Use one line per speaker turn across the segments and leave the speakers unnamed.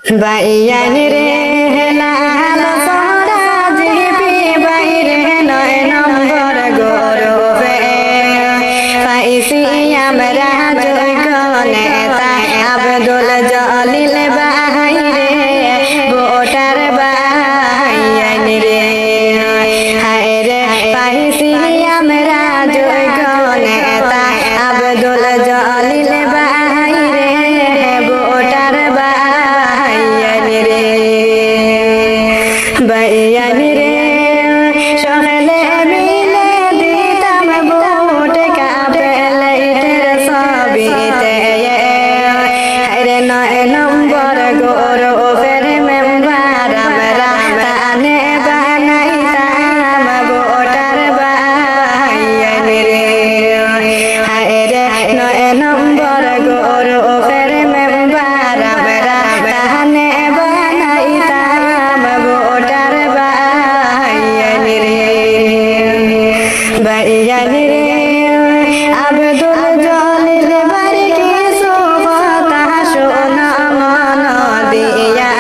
বাইয়ান রে লাল সরা জিপি বাইরে 9 নম্বর গরবে পাইছি আমরা জয়গণে তাই আব্দুল জলিল বাইরে ভোটার বাইয়ান রে হায় রে পাইছি আমরা জয়গণে তাই আব্দুল জলিল বাইরে ভোটার বাইয়ান রে সকলে মিলে দিতাম ভোট কাপেলাইটের সবিতে হায়রে 9 নম্বর গরবের মেম্বার আমরা তানে বানাইতাম ভোটার বাইয়ান রে হায়রে 9 নম্বর গরবের মেম্বার আমরা তানে বানাইতাম ভোটার বাইয়ান রে বাইয়ান রে আব্দুল জলিল বাড়ি কিছু কথা শোনা মন দিয়া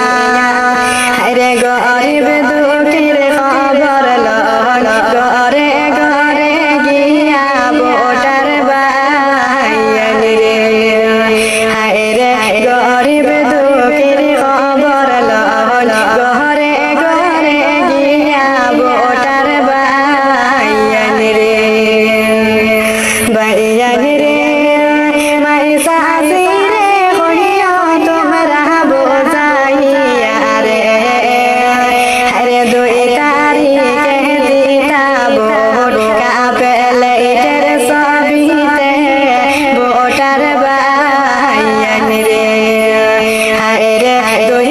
হায়রে গরিব দুঃখীর খবর লন ঘরে ঘরে গিয়া ভোটার বাইয়ান রে হায়রে গরিব দুঃখীর খবর লন ঘরে ঘরে গিয়া ভোটার বাইয়ান রে বাইয়ান রে মাই সাসি রে কইয়া তোমরা বোঝাইয়া রে আরে 2 তারিখে দিতা ভোট কাপেলাইটের সবিতে ভোটার বাইয়ান রে হায়রে 2